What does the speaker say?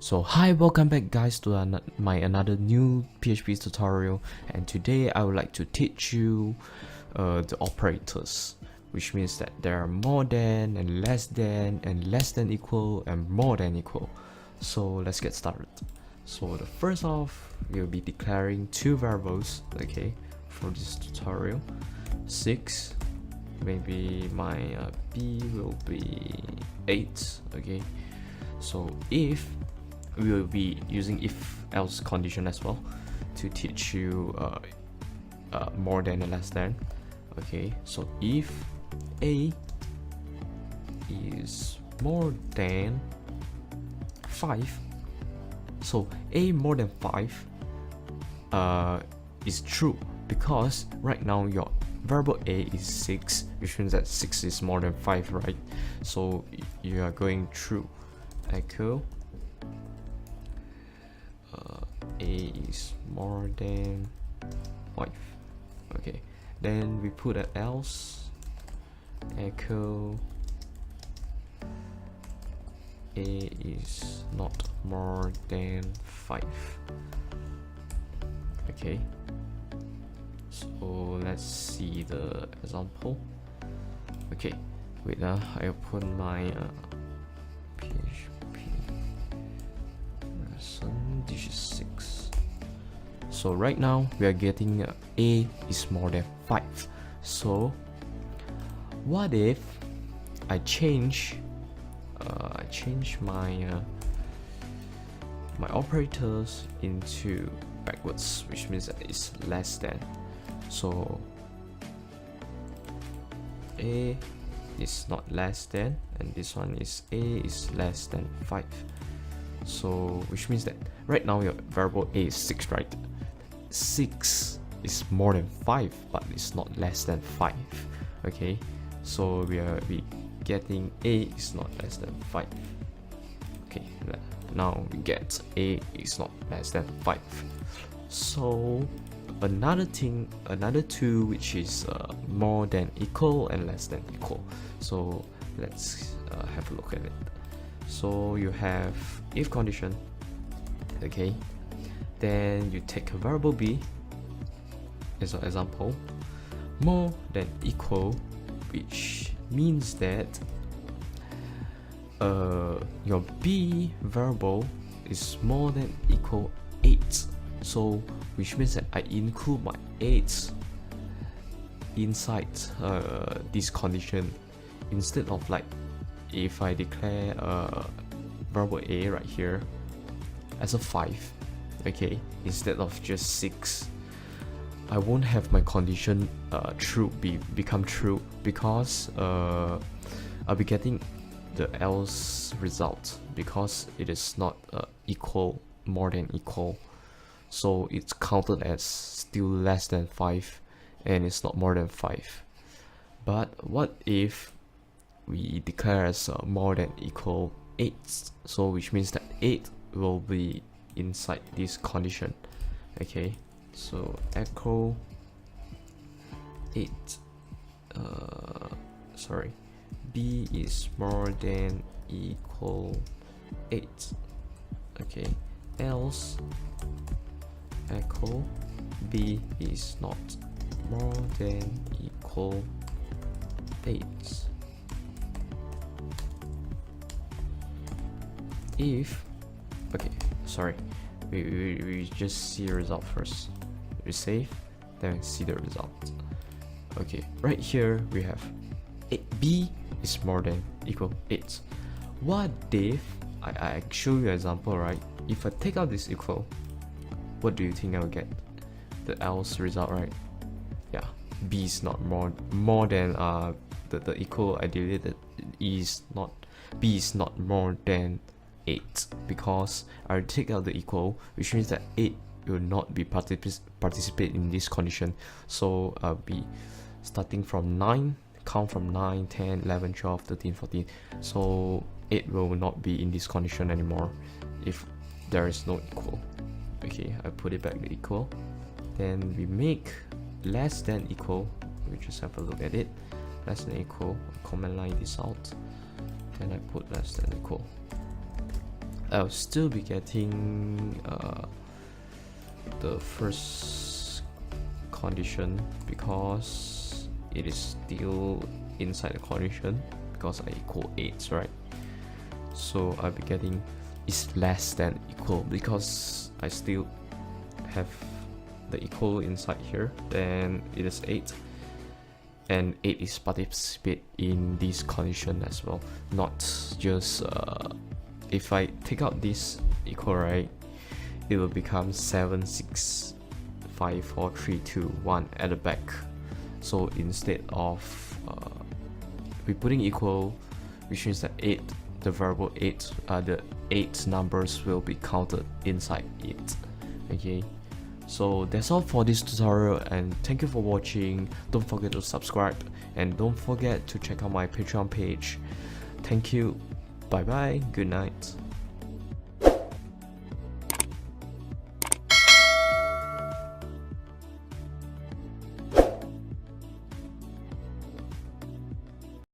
So hi, welcome back guys to another new PHP tutorial, and today I would like to teach you the operators, which means that there are more than and less than equal and more than equal. So let's get started. So the first off, we'll be declaring two variables, okay, for this tutorial. 6, maybe my b will be 8, okay. So if we will be using if-else condition as well to teach you more than and less than. Okay, so if a is more than 5, so a more than 5 is true, because right now your variable a is 6, which means that 6 is more than 5, right? So you are going true. Echo a is more than 5. Okay, then we put an else. Echo a is not more than 5. Okay, so let's see the example. Okay, wait, I open my PHP lesson. This is 6. So right now we are getting a is more than 5. So what if I change my my operators into backwards, which means that it's less than. So a is not less than, and this one is a is less than 5. So which means that right now your variable a is 6, right? 6 is more than 5, but it's not less than 5. Okay, so we getting a is not less than 5. Okay, now we get a is not less than 5. So another two, which is more than equal and less than equal. So let's have a look at it. So you have if condition, okay, then you take a variable b as an example, more than equal, which means that your b variable is more than equal 8. So which means that I include my 8 inside this condition, instead of like if I declare variable a right here as a 5, okay, instead of just 6, I won't have my condition become true, because I'll be getting the else result, because it is not equal, more than equal. So it's counted as still less than 5, and it's not more than 5. But what if we declare as more than equal 8? So which means that 8 will be inside this condition. Okay, so echo 8, sorry, b is more than equal 8. Okay, else echo b is not more than equal 8. If, okay, sorry, we just see the result first. We save, then see the result. Okay, right here we have b is more than equal 8. What if I show you an example, right? If I take out this equal, what do you think I'll get? The else result, right? Yeah, b is not more than the equal I deleted is not, b is not more than 8, because I take out the equal, which means that 8 will not be participate in this condition. So I'll be starting from 9, count from 9, 10, 11, 12, 13, 14. So 8 will not be in this condition anymore if there is no equal. Okay, I put it back the equal. Then we make less than equal. We just have a look at it. less than equal, command line this out, then I put less than equal. I'll still be getting the first condition because it is still inside the condition because I equal 8, right? So I'll be getting is less than equal because I still have the equal inside here, then it is 8, and 8 is participate in this condition as well, not just if I take out this equal, right, it will become 7 6 5 4 3 2 1 at the back. So instead of we putting equal, which means that 8, the variable 8, the 8 numbers will be counted inside it. Okay, so that's all for this tutorial, and thank you for watching. Don't forget to subscribe, and don't forget to check out my Patreon page. Thank you, bye bye, good night.